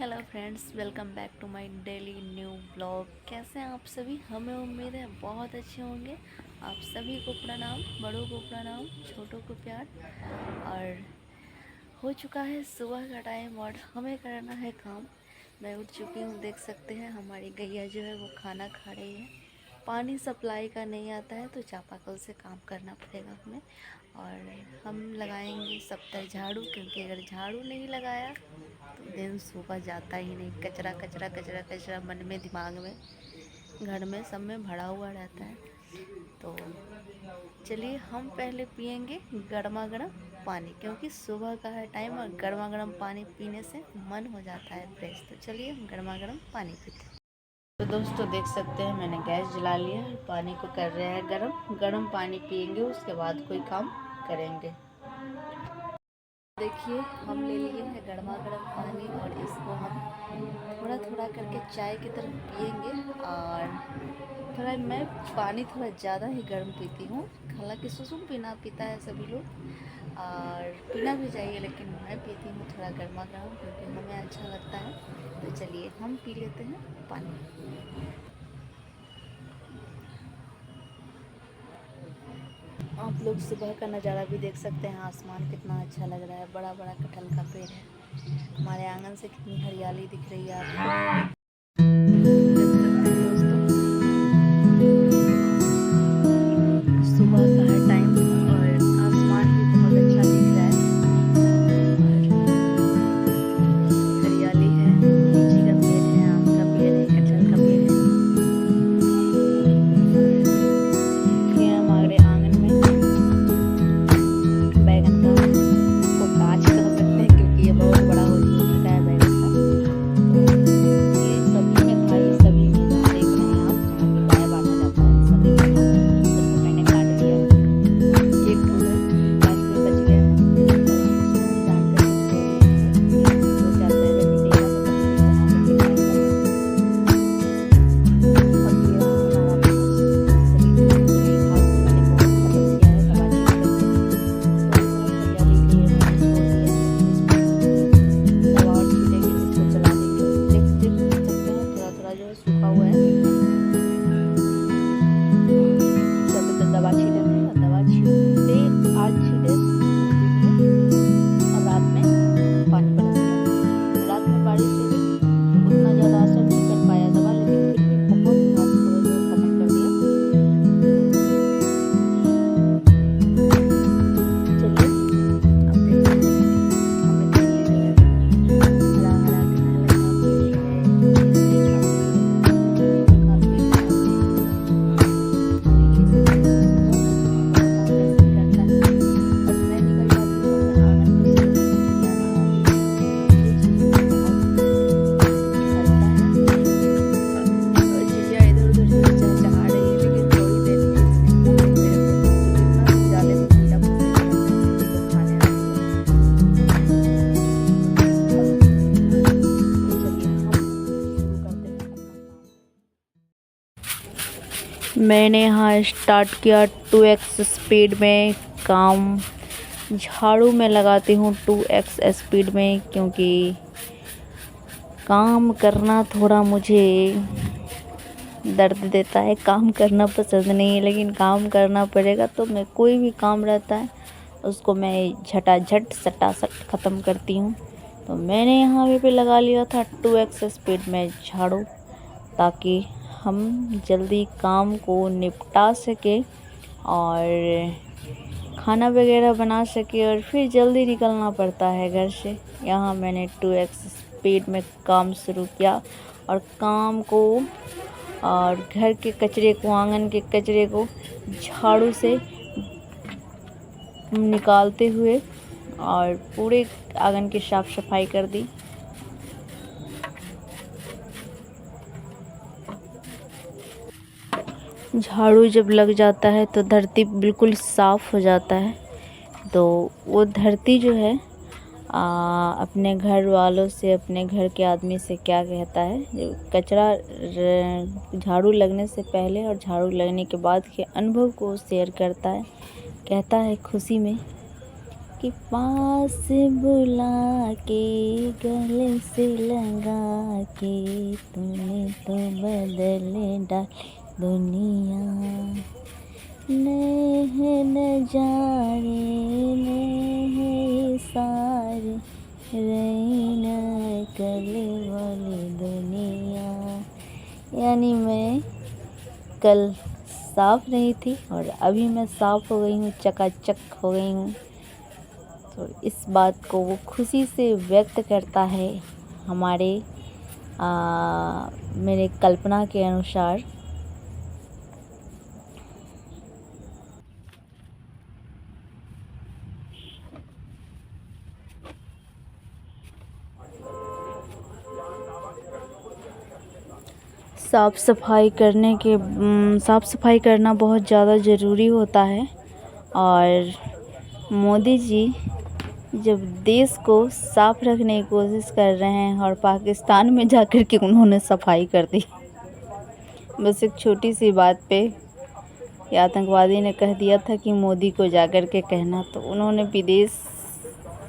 Hello friends, welcome back to my daily new blog. कैसे हैं आप सभी? हमें उम्मीद है बहुत अच्छे होंगे। आप सभी को प्रणाम, बड़ों को प्रणाम, छोटों को प्यार। और हो चुका है सुबह का टाइम और हमें करना है काम। मैं उठ चुकी हूँ, देख सकते हैं हमारी गैया जो है वो खाना खा रही है। पानी सप्लाई का नहीं आता है तो चापाकल से काम करना पड़ेगा हमें। और हम लगाएंगे सब तक झाड़ू, क्योंकि अगर झाड़ू नहीं लगाया तो दिन सुबह जाता ही नहीं। कचरा कचरा कचरा कचरा मन में, दिमाग में, घर में, सब में भरा हुआ रहता है। तो चलिए हम पहले पियेंगे गर्मा गर्म पानी, क्योंकि सुबह का है टाइम और गर्मा गर्म पानी पीने से मन हो जाता है फ्रेश। तो चलिए हम गर्मा गर्म पानी पीते हैं। तो दोस्तों देख सकते हैं मैंने गैस जला लिया है, पानी को कर रहे हैं गर्म। गर्म पानी पियेंगे, उसके बाद कोई काम करेंगे। देखिए हम ले लिए हैं गर्मा गर्म पानी और इसको हम थोड़ा थोड़ा करके चाय की तरह पियेंगे। और थोड़ा मैं पानी थोड़ा ज़्यादा ही गर्म पीती हूँ। हालांकि सुसुम पीना पीता है सभी लोग और पीना भी चाहिए, लेकिन मैं पीती हूँ थोड़ा गर्मा गर्म क्योंकि हमें अच्छा लगता है। तो चलिए हम पी लेते हैं पानी। आप लोग सुबह का नज़ारा भी देख सकते हैं, आसमान कितना अच्छा लग रहा है। बड़ा बड़ा कटहल का पेड़ है, हमारे आंगन से कितनी हरियाली दिख रही है आपको। सुबह का है टाइम और आसमान भी बहुत अच्छा दिख रहा है। हरियाली है, लीची का पेड़ है, आम का पेड़ है, कटहल का पेड़ है। फिर हमारे आंगन में बैगन का, को गाछ कह सकते हैं क्योंकि ये बहुत बड़ा हो चुका है बैगन का। तो ये सब्जी में खाई, सभी में जहाँ देख रहे हैं आप, जहाँ पे बाया बांटा जाता है सभी में तो मैंने काट दिया है। एक ठोड़ा गाछ में बच गया है और उसको हम जानकर दो चार बैगन निकलेगा तो सब्जी बना करके खाएंगे। और ये रहा हमारा सभी घास को मैंने बहुत खत्म किया है, दवा छीट करके। तो हरियाली के लिए मैंने छोड़ दिया है, दवा और छीटेंगे जिसको जला देंगे। देख सकते हैं थोड़ा थोड़ा जो है सूखा हुआ है। जब तक दवा छीटेंगे और दवा छीटते, आज छीटे दिन में और रात में पानी बरस गया। रात में बारिश हो गई तो उतना ज़्यादा असर नहीं कर पाया दवा, लेकिन फिर भी बहुत घास को जो खत्म कर दिया। चलिए अब देखते हैं हमें तो ये जो है हरा हरा कटहल का पेड़ है, लीची का पेड़ है, आम का पेड़ है। देखिए सुबह बहुत आकर्षित करता है और मैं निकल जाती हूँ अपने आंगन में से सब्जी आने वाली। ये चीज़ मुझे बहुत करता है और चिड़िया इधर उधर जो चहचहा रही है, लेकिन थोड़ी देर के लिए मेरे को इतना जाले में कीड़ा फंस गया है, सभी को खाने आ रही है। तो चलिए हम शुरू करते हैं अपना काम। मैंने यहाँ स्टार्ट किया 2x स्पीड में काम। झाड़ू में लगाती हूँ 2x स्पीड में, क्योंकि काम करना थोड़ा मुझे दर्द देता है। काम करना पसंद नहीं है, लेकिन काम करना पड़ेगा। तो मैं कोई भी काम रहता है उसको मैं झटाझट सटासट ख़त्म करती हूँ। तो मैंने यहाँ पे लगा लिया था 2x स्पीड में झाड़ू, ताकि हम जल्दी काम को निपटा सके और खाना वगैरह बना सके और फिर जल्दी निकलना पड़ता है घर से। यहाँ मैंने 2x स्पीड में काम शुरू किया और काम को और घर के कचरे को, आंगन के कचरे को झाड़ू से निकालते हुए और पूरे आंगन की साफ सफाई कर दी। झाड़ू जब लग जाता है तो धरती बिल्कुल साफ़ हो जाता है। तो वो धरती जो है अपने घर वालों से, अपने घर के आदमी से क्या कहता है, जो कचरा झाड़ू लगने से पहले और झाड़ू लगने के बाद के अनुभव को शेयर करता है। कहता है खुशी में कि पास बुला के गले से लगा के तूने तो बदल डाल दुनिया। नेह नजारे नेह सारे रैना कले वाली दुनिया। यानी मैं कल साफ़ नहीं थी और अभी मैं साफ़ हो गई हूँ, चकाचक हो गई हूँ। तो इस बात को वो खुशी से व्यक्त करता है हमारे मेरे कल्पना के अनुसार। साफ़ सफाई करना बहुत ज़्यादा ज़रूरी होता है। और मोदी जी जब देश को साफ़ रखने की कोशिश कर रहे हैं और पाकिस्तान में जाकर के उन्होंने सफाई कर दी। बस एक छोटी सी बात पे ये आतंकवादी ने कह दिया था कि मोदी को जाकर के कहना, तो उन्होंने विदेश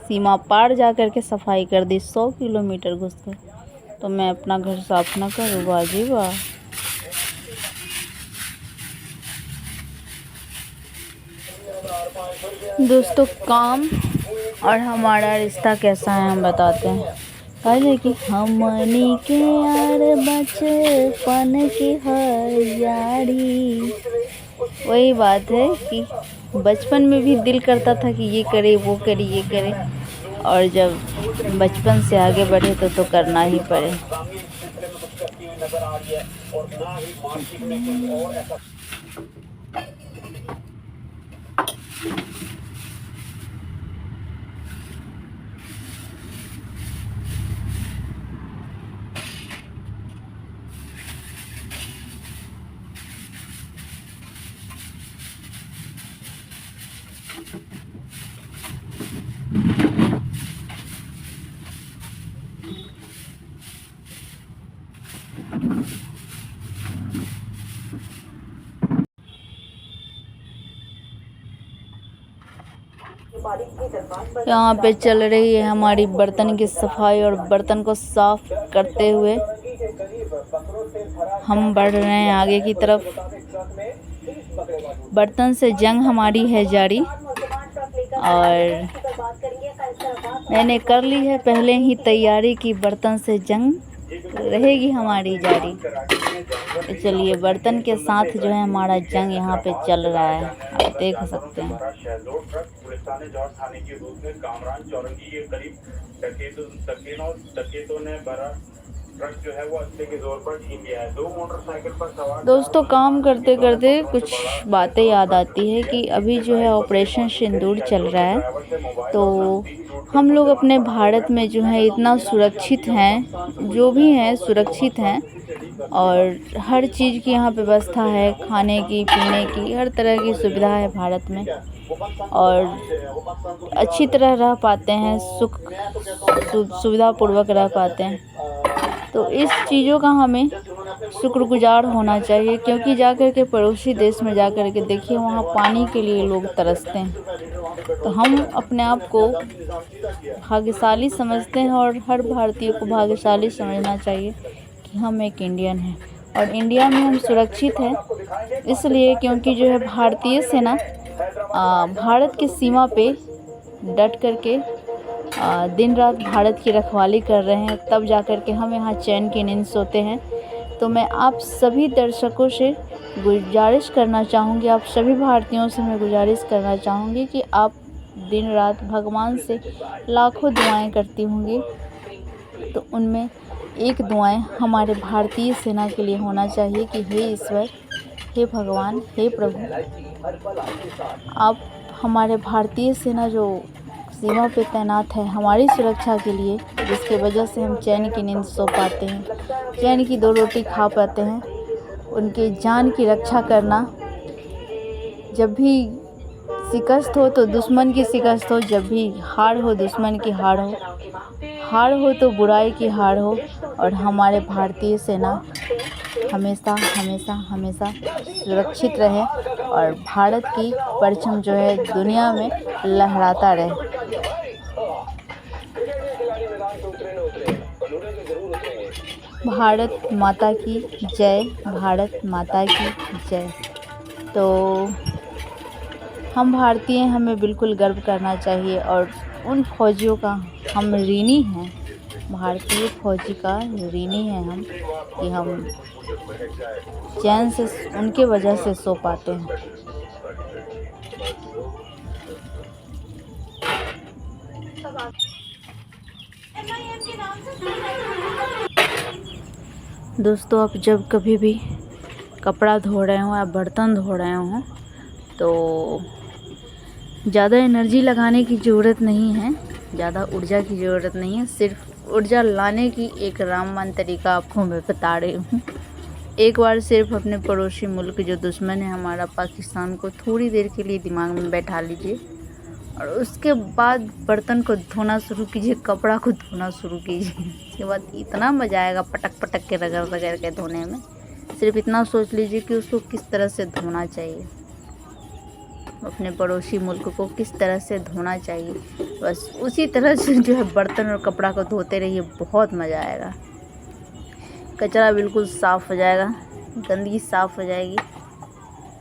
सीमा पार जाकर के सफाई कर दी 100 किलोमीटर घुसकर। तो मैं अपना घर साफ ना करूँ? वाह जी वाह। दोस्तों, काम और हमारा रिश्ता कैसा है हम बताते हैं। पहले कि हमनी के यार बचपन की हर यारी। वही बात है कि बचपन में भी दिल करता था कि ये करे वो करे ये करे, और जब बचपन से आगे बढ़े तो करना ही पड़े। यहाँ पे चल रही है हमारी बर्तन की सफाई, और बर्तन को साफ करते हुए हम बढ़ रहे हैं आगे की तरफ। बर्तन से जंग हमारी है जारी, और मैंने कर ली है पहले ही तैयारी की बर्तन से जंग रहेगी हमारी जारी। तो चलिए, बर्तन के साथ जो है हमारा जंग यहाँ पे चल रहा है, आप देख सकते हैं। दोस्तों, काम करते करते कुछ बातें याद आती है कि अभी जो है ऑपरेशन सिंदूर चल रहा है। तो हम लोग अपने भारत में जो है इतना सुरक्षित हैं, जो भी हैं सुरक्षित हैं, और हर चीज़ की यहाँ व्यवस्था है, खाने की पीने की हर तरह की सुविधा है भारत में, और अच्छी तरह रह पाते हैं, सुविधापूर्वक रह पाते हैं। तो इस चीज़ों का हमें शुक्रगुजार होना चाहिए, क्योंकि जाकर के पड़ोसी देश में जाकर के देखिए, वहाँ पानी के लिए लोग तरसते हैं। तो हम अपने आप को भाग्यशाली समझते हैं, और हर भारतीय को भाग्यशाली समझना चाहिए कि हम एक इंडियन हैं, और इंडिया में हम सुरक्षित हैं इसलिए क्योंकि जो है भारतीय सेना भारत की सीमा पे डट करके दिन रात भारत की रखवाली कर रहे हैं, तब जाकर के हम यहाँ चैन की नींद सोते हैं। तो मैं आप सभी दर्शकों से गुजारिश करना चाहूँगी, आप सभी भारतीयों से मैं गुजारिश करना चाहूँगी कि आप दिन रात भगवान से लाखों दुआएं करती होंगी, तो उनमें एक दुआएं हमारे भारतीय सेना के लिए होना चाहिए कि हे ईश्वर, हे भगवान, हे प्रभु, आप हमारे भारतीय सेना जो सीमा पे तैनात है हमारी सुरक्षा के लिए, जिसकी वजह से हम चैन की नींद सो पाते हैं, चैन की 2 रोटी खा पाते हैं, उनके जान की रक्षा करना। जब भी शिकस्त हो तो दुश्मन की शिकस्त हो, जब भी हार हो दुश्मन की हार हो, हार हो तो बुराई की हार हो, और हमारे भारतीय सेना हमेशा हमेशा हमेशा सुरक्षित रहे और भारत की परचम जो है दुनिया में लहराता रहे। भारत माता की जय, भारत माता की जय। तो हम भारतीय, हमें बिल्कुल गर्व करना चाहिए और उन फौजियों का हम ऋणी हैं, भारतीय फौजी का ऋणी हैं हम, कि हम चैन से उनके वजह से सो पाते हैं। दोस्तों, आप जब कभी भी कपड़ा धो रहे हो या बर्तन धो रहे हो तो ज़्यादा एनर्जी लगाने की ज़रूरत नहीं है, ज़्यादा ऊर्जा की ज़रूरत नहीं है। सिर्फ ऊर्जा लाने की एक रामबाण तरीका आपको मैं बता रही हूँ। एक बार सिर्फ अपने पड़ोसी मुल्क जो दुश्मन है हमारा पाकिस्तान को थोड़ी देर के लिए दिमाग में बैठा लीजिए और उसके बाद बर्तन को धोना शुरू कीजिए, कपड़ा को धोना शुरू कीजिए। उसके बाद इतना मज़ा आएगा पटक पटक के रगड़ रगड़ के धोने में। सिर्फ इतना सोच लीजिए कि उसको किस तरह से धोना चाहिए, अपने पड़ोसी मुल्क को किस तरह से धोना चाहिए, बस उसी तरह से जो है बर्तन और कपड़ा को धोते रहिए, बहुत मज़ा आएगा। कचरा बिल्कुल साफ़ हो जाएगा, गंदगी साफ़ हो जाएगी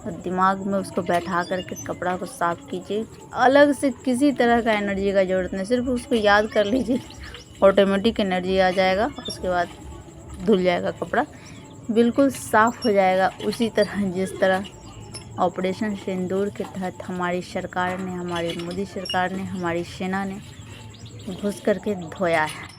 और दिमाग में उसको बैठा करके कपड़ा को साफ़ कीजिए। अलग से किसी तरह का एनर्जी का ज़रूरत नहीं, सिर्फ उसको याद कर लीजिए, ऑटोमेटिक एनर्जी आ जाएगा। उसके बाद धुल जाएगा कपड़ा, बिल्कुल साफ़ हो जाएगा। उसी तरह जिस तरह ऑपरेशन सिंदूर के तहत हमारी सरकार ने, हमारी मोदी सरकार ने, हमारी सेना ने घुस करके धोया है।